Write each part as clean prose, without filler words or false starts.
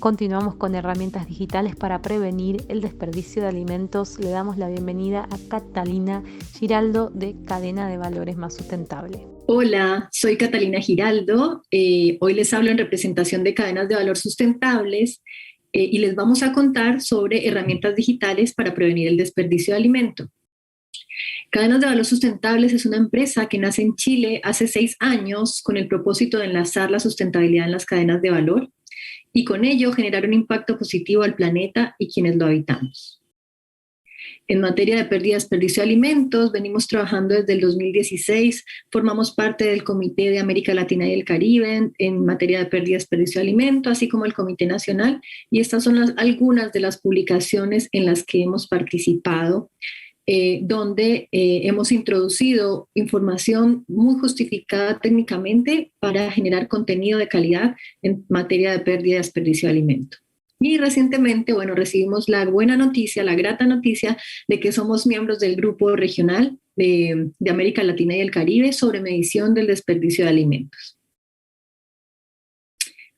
Continuamos con herramientas digitales para prevenir el desperdicio de alimentos. Le damos la bienvenida a Catalina Giraldo de Cadena de Valores Más Sustentable. Hola, soy Catalina Giraldo. Hoy les hablo en representación de Cadenas de Valor Sustentables y les vamos a contar sobre herramientas digitales para prevenir el desperdicio de alimento. Cadenas de Valor Sustentables es una empresa que nace en Chile hace 6 años con el propósito de enlazar la sustentabilidad en las cadenas de valor y con ello generar un impacto positivo al planeta y quienes lo habitamos. En materia de pérdida y desperdicio de alimentos, venimos trabajando desde el 2016, formamos parte del Comité de América Latina y el Caribe en materia de pérdida y desperdicio de alimentos, así como el Comité Nacional, y estas son algunas de las publicaciones en las que hemos participado, donde hemos introducido información muy justificada técnicamente para generar contenido de calidad en materia de pérdida y desperdicio de alimentos. Y recientemente, recibimos la buena noticia, la grata noticia de que somos miembros del Grupo Regional de América Latina y el Caribe sobre medición del desperdicio de alimentos.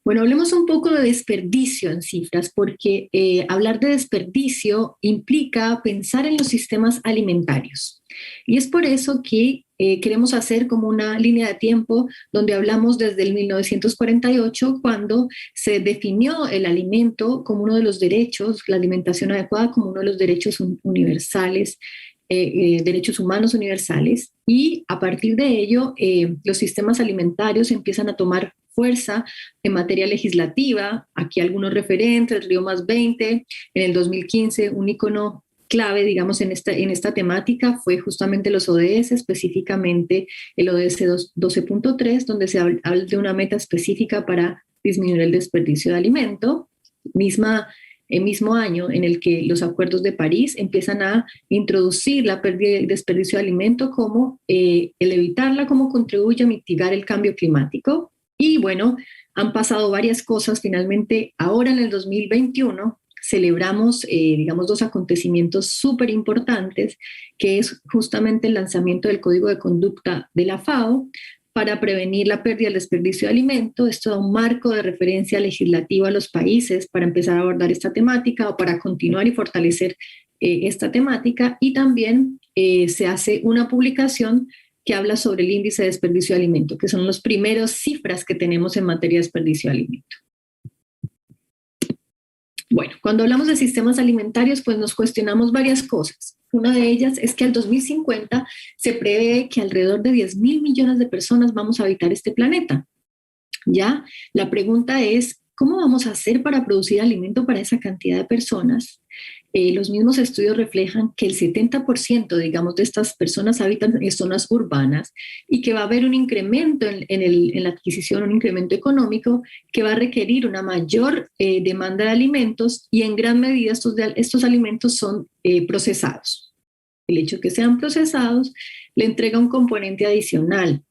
Bueno, hablemos un poco de desperdicio en cifras, porque hablar de desperdicio implica pensar en los sistemas alimentarios. Y es por eso que queremos hacer como una línea de tiempo donde hablamos desde el 1948, cuando se definió el alimento como uno de los derechos, la alimentación adecuada como uno de los derechos universales, derechos humanos universales, y a partir de ello los sistemas alimentarios empiezan a tomar fuerza en materia legislativa. Aquí algunos referentes, Río +20, en el 2015 un ícono clave, digamos, en esta temática fue justamente los ODS, específicamente el ODS 12.3, donde se habla de una meta específica para disminuir el desperdicio de alimento. El mismo año en el que los acuerdos de París empiezan a introducir la pérdida y desperdicio de alimento como el evitarla, como contribuye a mitigar el cambio climático. Y bueno, han pasado varias cosas. Finalmente, ahora en el 2021 celebramos, dos acontecimientos súper importantes, que es justamente el lanzamiento del Código de Conducta de la FAO para prevenir la pérdida y el desperdicio de alimentos. Esto da un marco de referencia legislativa a los países para empezar a abordar esta temática o para continuar y fortalecer esta temática. Y también se hace una publicación que habla sobre el índice de desperdicio de alimento, que son las primeras cifras que tenemos en materia de desperdicio de alimento. Bueno, cuando hablamos de sistemas alimentarios, pues nos cuestionamos varias cosas. Una de ellas es que al 2050 se prevé que alrededor de 10.000 millones de personas vamos a habitar este planeta. Ya, la pregunta es, ¿cómo vamos a hacer para producir alimento para esa cantidad de personas? Los mismos estudios reflejan que el 70%, digamos, de estas personas habitan en zonas urbanas y que va a haber un incremento en la adquisición, un incremento económico que va a requerir una mayor demanda de alimentos, y en gran medida estos alimentos son procesados. El hecho de que sean procesados le entrega un componente adicional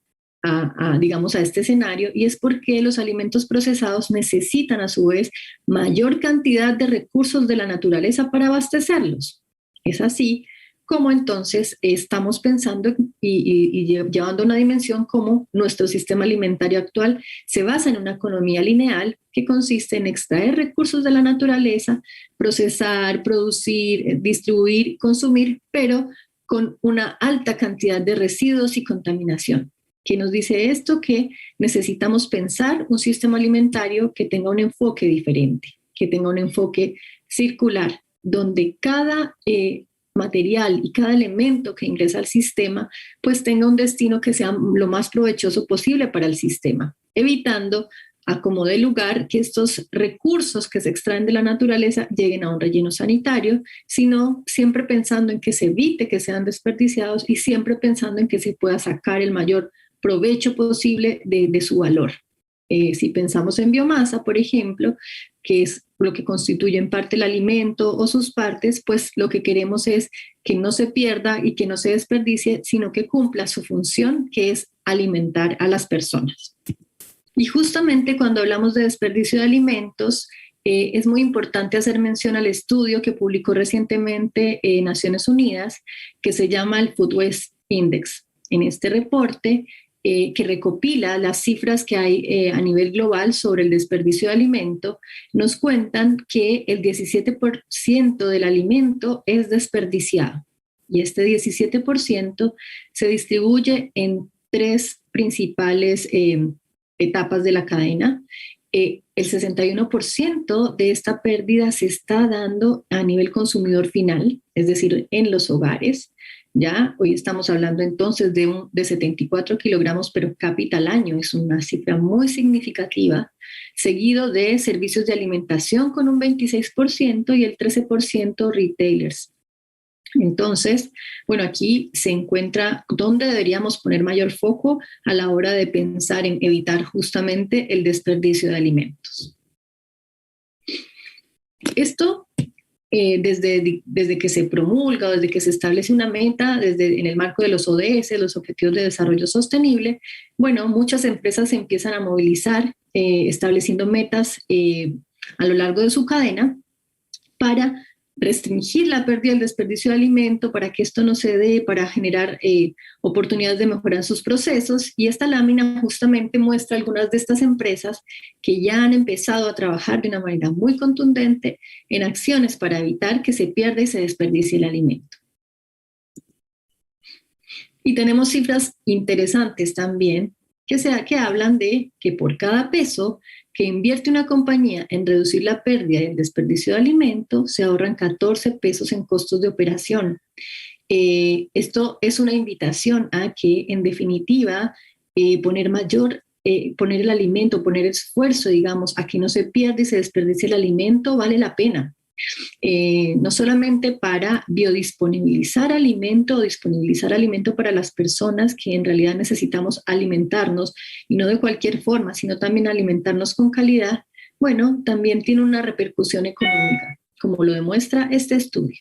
a este escenario, y es porque los alimentos procesados necesitan a su vez mayor cantidad de recursos de la naturaleza para abastecerlos. Es así como entonces estamos pensando y llevando una dimensión como nuestro sistema alimentario actual se basa en una economía lineal que consiste en extraer recursos de la naturaleza, procesar, producir, distribuir, consumir, pero con una alta cantidad de residuos y contaminación. ¿Qué nos dice esto? Que necesitamos pensar un sistema alimentario que tenga un enfoque diferente, que tenga un enfoque circular, donde cada material y cada elemento que ingresa al sistema pues tenga un destino que sea lo más provechoso posible para el sistema, evitando a como dé lugar que estos recursos que se extraen de la naturaleza lleguen a un relleno sanitario, sino siempre pensando en que se evite que sean desperdiciados y siempre pensando en que se pueda sacar el mayor provecho posible de su valor. Si pensamos en biomasa, por ejemplo, que es lo que constituye en parte el alimento o sus partes, pues lo que queremos es que no se pierda y que no se desperdicie, sino que cumpla su función, que es alimentar a las personas. Y justamente cuando hablamos de desperdicio de alimentos, es muy importante hacer mención al estudio que publicó recientemente Naciones Unidas, que se llama el Food Waste Index. En este reporte que recopila las cifras que hay a nivel global sobre el desperdicio de alimento, nos cuentan que el 17% del alimento es desperdiciado. Y este 17% se distribuye en tres principales etapas de la cadena. El 61% de esta pérdida se está dando a nivel consumidor final, es decir, en los hogares. Ya hoy estamos hablando entonces de 74 kilogramos per cápita al año, es una cifra muy significativa, seguido de servicios de alimentación con un 26% y el 13% retailers. Entonces, bueno, aquí se encuentra dónde deberíamos poner mayor foco a la hora de pensar en evitar justamente el desperdicio de alimentos. Esto, desde que se promulga, desde que se establece una meta, en el marco de los ODS, los Objetivos de Desarrollo Sostenible, bueno, muchas empresas se empiezan a movilizar estableciendo metas a lo largo de su cadena para restringir la pérdida del desperdicio de alimento, para que esto no se dé, para generar oportunidades de mejorar sus procesos. Y esta lámina justamente muestra algunas de estas empresas que ya han empezado a trabajar de una manera muy contundente en acciones para evitar que se pierda y se desperdicie el alimento. Y tenemos cifras interesantes también que hablan de que por cada peso que invierte una compañía en reducir la pérdida y el desperdicio de alimento, se ahorran 14 pesos en costos de operación. Esto es una invitación a que, en definitiva, poner el alimento, poner esfuerzo, digamos, a que no se pierda y se desperdicie el alimento, vale la pena. No solamente para biodisponibilizar alimento o disponibilizar alimento para las personas que en realidad necesitamos alimentarnos, y no de cualquier forma, sino también alimentarnos con calidad, bueno, también tiene una repercusión económica, como lo demuestra este estudio.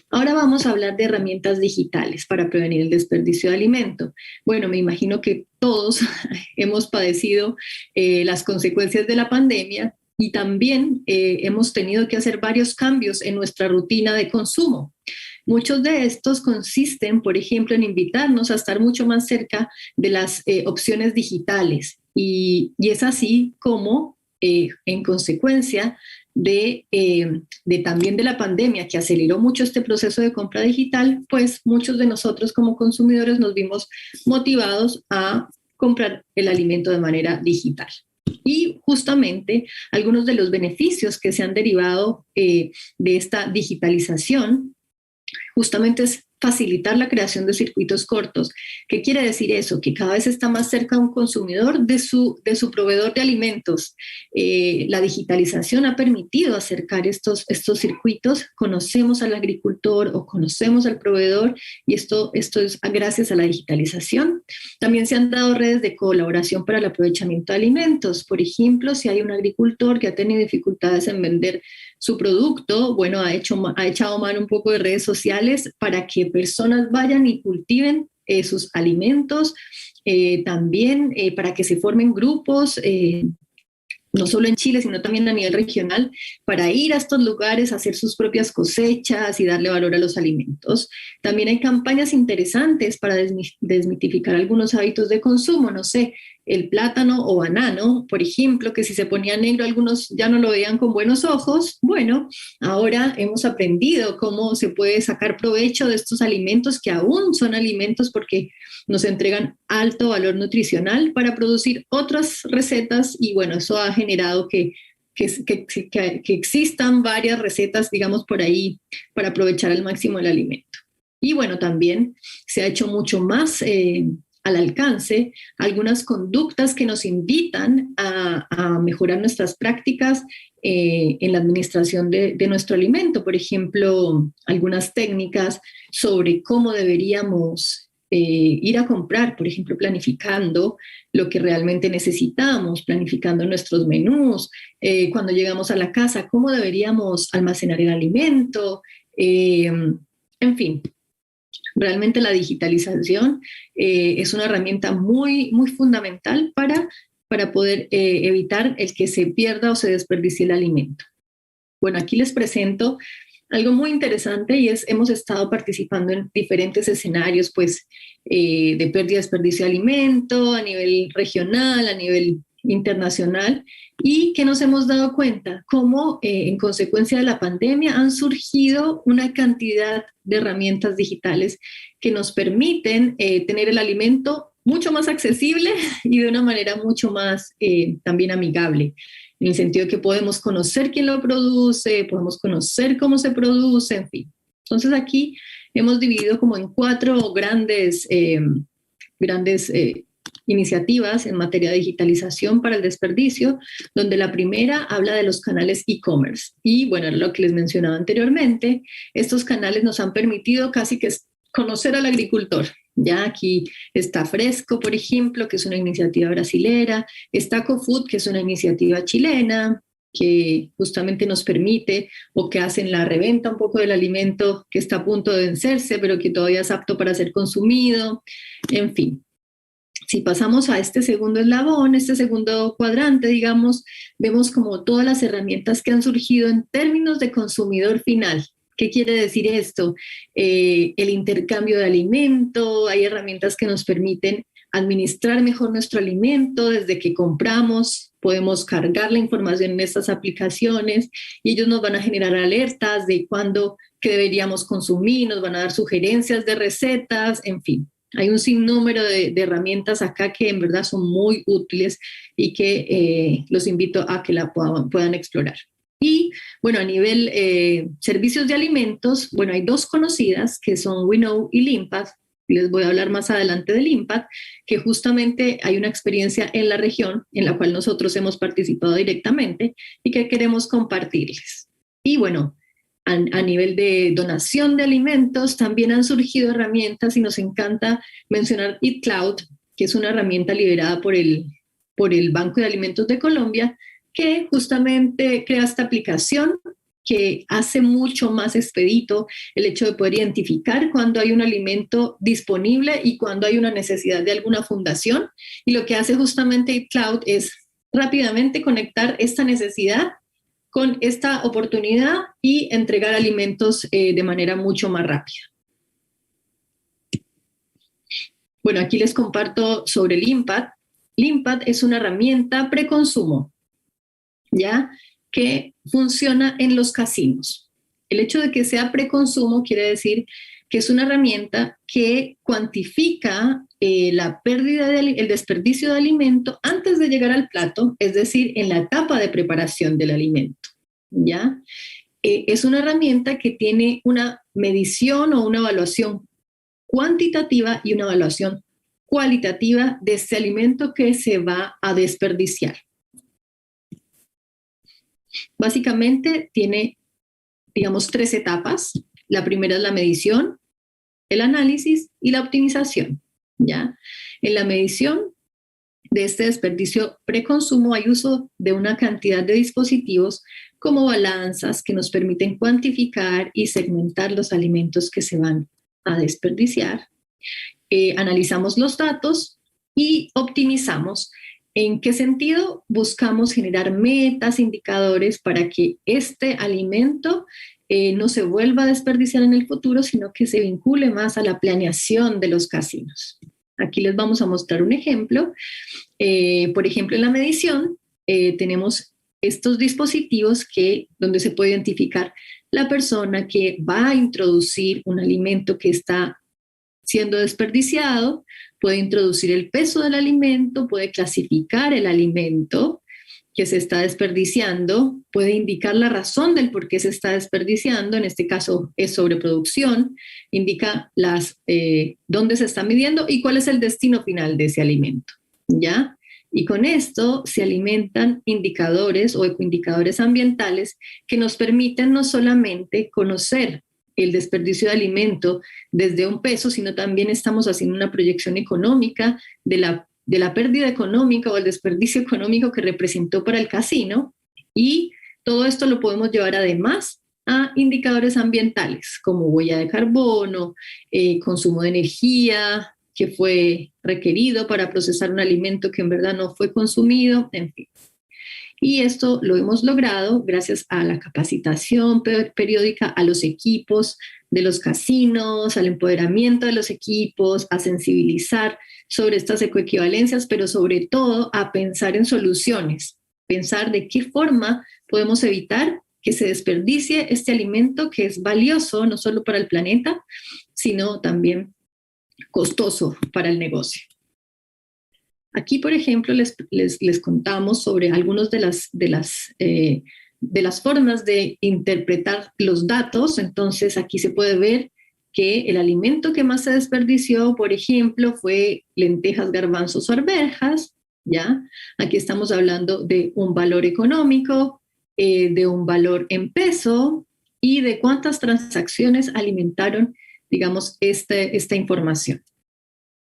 Ahora vamos a hablar de herramientas digitales para prevenir el desperdicio de alimento. Bueno, me imagino que todos hemos padecido las consecuencias de la pandemia, y también hemos tenido que hacer varios cambios en nuestra rutina de consumo. Muchos de estos consisten, por ejemplo, en invitarnos a estar mucho más cerca de las opciones digitales. Y es así como, en consecuencia también de la pandemia, que aceleró mucho este proceso de compra digital, pues muchos de nosotros como consumidores nos vimos motivados a comprar el alimento de manera digital. Y justamente algunos de los beneficios que se han derivado de esta digitalización justamente es facilitar la creación de circuitos cortos. ¿Qué quiere decir eso? Que cada vez está más cerca un consumidor de su proveedor de alimentos. La digitalización ha permitido acercar estos circuitos. Conocemos al agricultor o conocemos al proveedor, y esto es gracias a la digitalización. También se han dado redes de colaboración para el aprovechamiento de alimentos. Por ejemplo, si hay un agricultor que ha tenido dificultades en vender su producto, bueno, ha echado mano un poco de redes sociales para que personas vayan y cultiven sus alimentos, también para que se formen grupos, no solo en Chile, sino también a nivel regional, para ir a estos lugares, hacer sus propias cosechas y darle valor a los alimentos. También hay campañas interesantes para desmitificar algunos hábitos de consumo, no sé, el plátano o banano, por ejemplo, que si se ponía negro algunos ya no lo veían con buenos ojos. Bueno, ahora hemos aprendido cómo se puede sacar provecho de estos alimentos, que aún son alimentos porque nos entregan alto valor nutricional, para producir otras recetas, y bueno, eso ha generado que existan varias recetas, digamos, por ahí para aprovechar al máximo el alimento. Y bueno, también se ha hecho mucho más al alcance algunas conductas que nos invitan a mejorar nuestras prácticas en la administración de nuestro alimento. Por ejemplo, algunas técnicas sobre cómo deberíamos ir a comprar, por ejemplo, planificando lo que realmente necesitamos, planificando nuestros menús, cuando llegamos a la casa, cómo deberíamos almacenar el alimento, en fin. Realmente la digitalización es una herramienta muy, muy fundamental para poder evitar el que se pierda o se desperdicie el alimento. Bueno, aquí les presento algo muy interesante y hemos estado participando en diferentes escenarios, pues, de pérdida y desperdicio de alimento a nivel regional, a nivel internacional, y que nos hemos dado cuenta cómo en consecuencia de la pandemia han surgido una cantidad de herramientas digitales que nos permiten tener el alimento mucho más accesible y de una manera mucho más también amigable, en el sentido de que podemos conocer quién lo produce, podemos conocer cómo se produce, en fin. Entonces aquí hemos dividido como en 4 grandes iniciativas en materia de digitalización para el desperdicio, donde la primera habla de los canales e-commerce. Y bueno, era lo que les mencionaba anteriormente, estos canales nos han permitido casi que conocer al agricultor. Ya aquí está Fresco, por ejemplo, que es una iniciativa brasilera, está CoFood, que es una iniciativa chilena, que justamente nos permite o que hacen la reventa un poco del alimento que está a punto de vencerse, pero que todavía es apto para ser consumido, en fin. Si pasamos a este segundo eslabón, este segundo cuadrante, digamos, vemos como todas las herramientas que han surgido en términos de consumidor final. ¿Qué quiere decir esto? El intercambio de alimento, hay herramientas que nos permiten administrar mejor nuestro alimento desde que compramos, podemos cargar la información en estas aplicaciones y ellos nos van a generar alertas de cuándo que deberíamos consumir, nos van a dar sugerencias de recetas, en fin. Hay un sinnúmero de herramientas acá que en verdad son muy útiles y que los invito a que la puedan explorar. Y bueno, a nivel servicios de alimentos, bueno, hay 2 conocidas que son Winnow y Limpad. Les voy a hablar más adelante de Limpad, que justamente hay una experiencia en la región en la cual nosotros hemos participado directamente y que queremos compartirles. Y bueno, a nivel de donación de alimentos, también han surgido herramientas y nos encanta mencionar EatCloud, que es una herramienta liderada por el Banco de Alimentos de Colombia, que justamente crea esta aplicación que hace mucho más expedito el hecho de poder identificar cuando hay un alimento disponible y cuando hay una necesidad de alguna fundación. Y lo que hace justamente EatCloud es rápidamente conectar esta necesidad con esta oportunidad y entregar alimentos de manera mucho más rápida. Bueno, aquí les comparto sobre Limpad. Limpad es una herramienta preconsumo, ¿ya? Que funciona en los casinos. El hecho de que sea preconsumo quiere decir que es una herramienta que cuantifica la pérdida, el desperdicio de alimento antes de llegar al plato, es decir, en la etapa de preparación del alimento, ¿ya? Es una herramienta que tiene una medición o una evaluación cuantitativa y una evaluación cualitativa de este alimento que se va a desperdiciar. Básicamente tiene, digamos, 3 etapas. La primera es la medición, el análisis y la optimización, ¿ya? En la medición de este desperdicio preconsumo hay uso de una cantidad de dispositivos como balanzas que nos permiten cuantificar y segmentar los alimentos que se van a desperdiciar. Analizamos los datos y optimizamos. ¿En qué sentido? Buscamos generar metas, indicadores para que este alimento no se vuelva a desperdiciar en el futuro, sino que se vincule más a la planeación de los casinos. Aquí les vamos a mostrar un ejemplo. Por ejemplo, en la medición tenemos estos dispositivos donde se puede identificar la persona que va a introducir un alimento que está siendo desperdiciado, puede introducir el peso del alimento, puede clasificar el alimento que se está desperdiciando, puede indicar la razón del por qué se está desperdiciando, en este caso es sobreproducción, indica dónde se está midiendo y cuál es el destino final de ese alimento, ¿ya? Y con esto se alimentan indicadores o ecoindicadores ambientales que nos permiten no solamente conocer el desperdicio de alimento desde un peso, sino también estamos haciendo una proyección económica de la pérdida económica o el desperdicio económico que representó para el casino, y todo esto lo podemos llevar además a indicadores ambientales como huella de carbono, consumo de energía que fue requerido para procesar un alimento que en verdad no fue consumido, en fin. Y esto lo hemos logrado gracias a la capacitación periódica a los equipos de los casinos, al empoderamiento de los equipos, a sensibilizar sobre estas ecoequivalencias, pero sobre todo a pensar en soluciones, pensar de qué forma podemos evitar que se desperdicie este alimento que es valioso no solo para el planeta, sino también costoso para el negocio. Aquí, por ejemplo, les contamos sobre algunas de las formas de interpretar los datos. Entonces, aquí se puede ver que el alimento que más se desperdició, por ejemplo, fue lentejas, garbanzos o arvejas, ¿ya? Aquí estamos hablando de un valor económico, de un valor en peso y de cuántas transacciones alimentaron, digamos, esta información.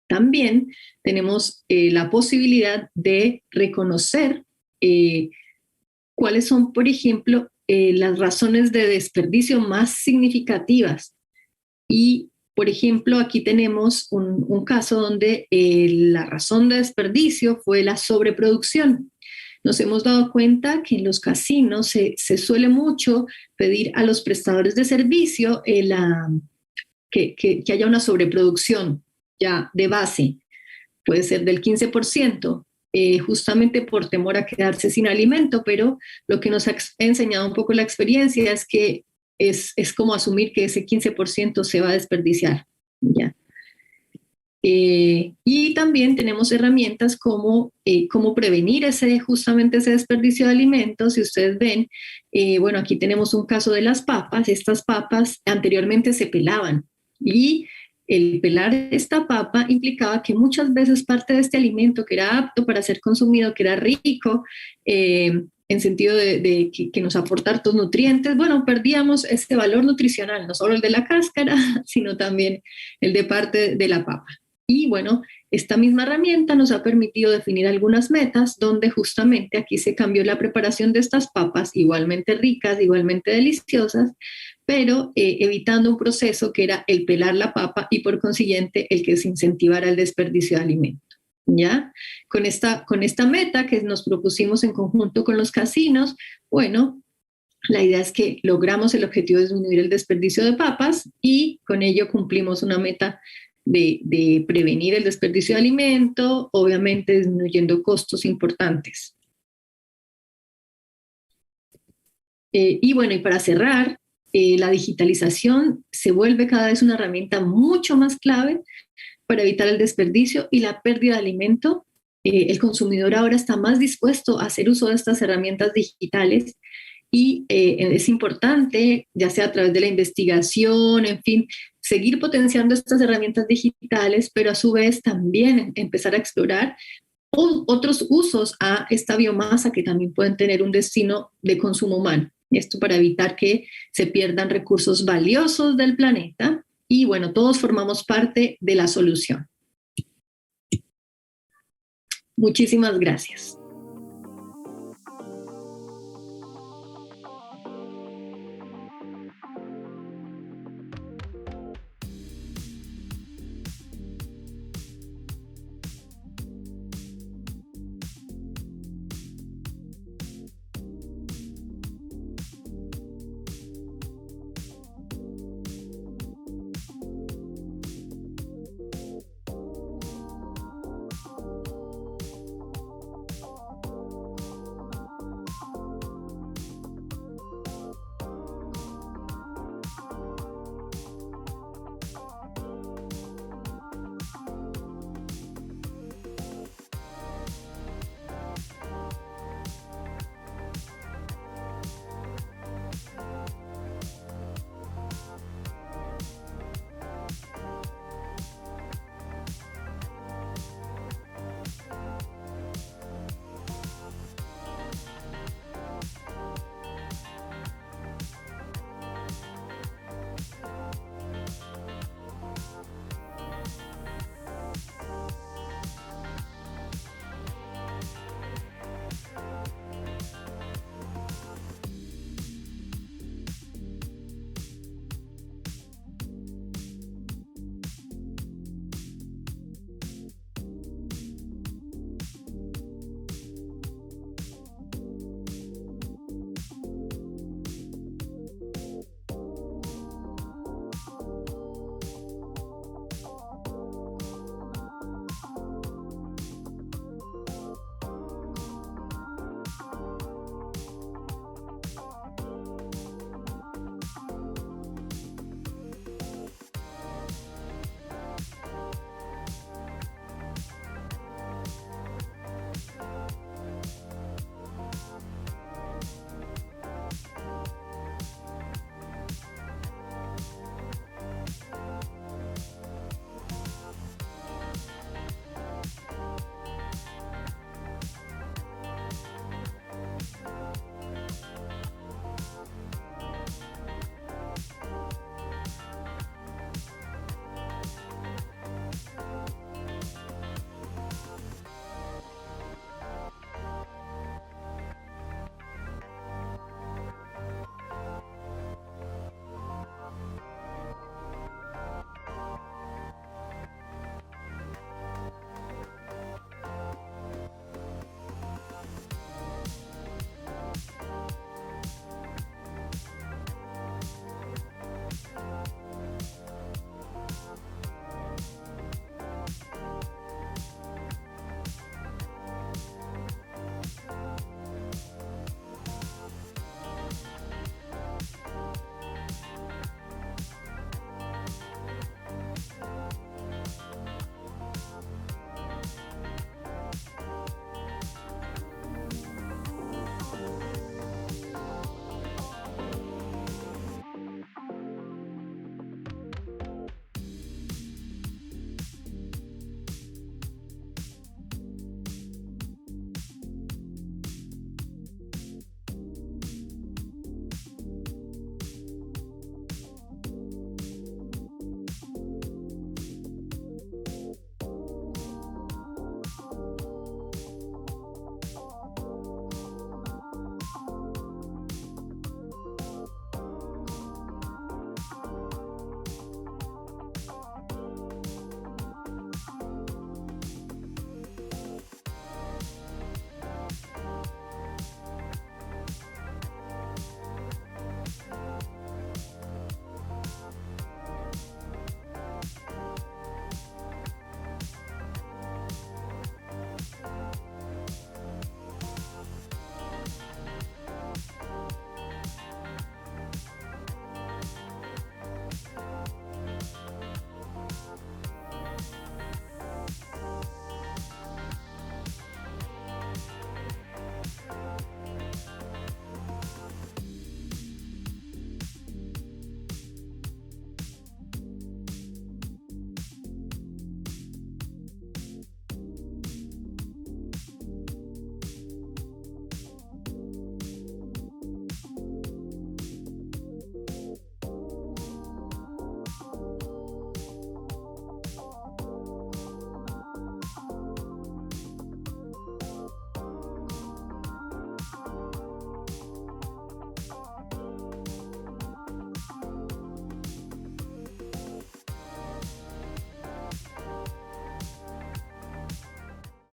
También tenemos la posibilidad de reconocer cuáles son, por ejemplo, las razones de desperdicio más significativas. Y, por ejemplo, aquí tenemos un caso donde la razón de desperdicio fue la sobreproducción. Nos hemos dado cuenta que en los casinos se suele mucho pedir a los prestadores de servicio que haya una sobreproducción ya de base, puede ser del 15%, justamente por temor a quedarse sin alimento, pero lo que nos ha enseñado un poco la experiencia es que es como asumir que ese 15% se va a desperdiciar, ¿ya? Y también tenemos herramientas como prevenir justamente ese desperdicio de alimentos. Si ustedes ven, bueno, aquí tenemos un caso de las papas. Estas papas anteriormente se pelaban y el pelar esta papa implicaba que muchas veces parte de este alimento que era apto para ser consumido, que era rico, en sentido de que nos aporta hartos nutrientes, bueno, perdíamos este valor nutricional, no solo el de la cáscara, sino también el de parte de la papa. Y bueno, esta misma herramienta nos ha permitido definir algunas metas donde justamente aquí se cambió la preparación de estas papas, igualmente ricas, igualmente deliciosas, pero evitando un proceso que era el pelar la papa y por consiguiente el que se incentivara el desperdicio de alimento. ¿Ya? Con esta meta que nos propusimos en conjunto con los casinos, bueno, la idea es que logramos el objetivo de disminuir el desperdicio de papas y con ello cumplimos una meta de prevenir el desperdicio de alimento, obviamente disminuyendo costos importantes. Y bueno, y para cerrar, la digitalización se vuelve cada vez una herramienta mucho más clave para evitar el desperdicio y la pérdida de alimento. El consumidor ahora está más dispuesto a hacer uso de estas herramientas digitales y es importante, ya sea a través de la investigación, en fin, seguir potenciando estas herramientas digitales, pero a su vez también empezar a explorar otros usos a esta biomasa que también pueden tener un destino de consumo humano. Esto para evitar que se pierdan recursos valiosos del planeta y bueno, todos formamos parte de la solución. Muchísimas gracias.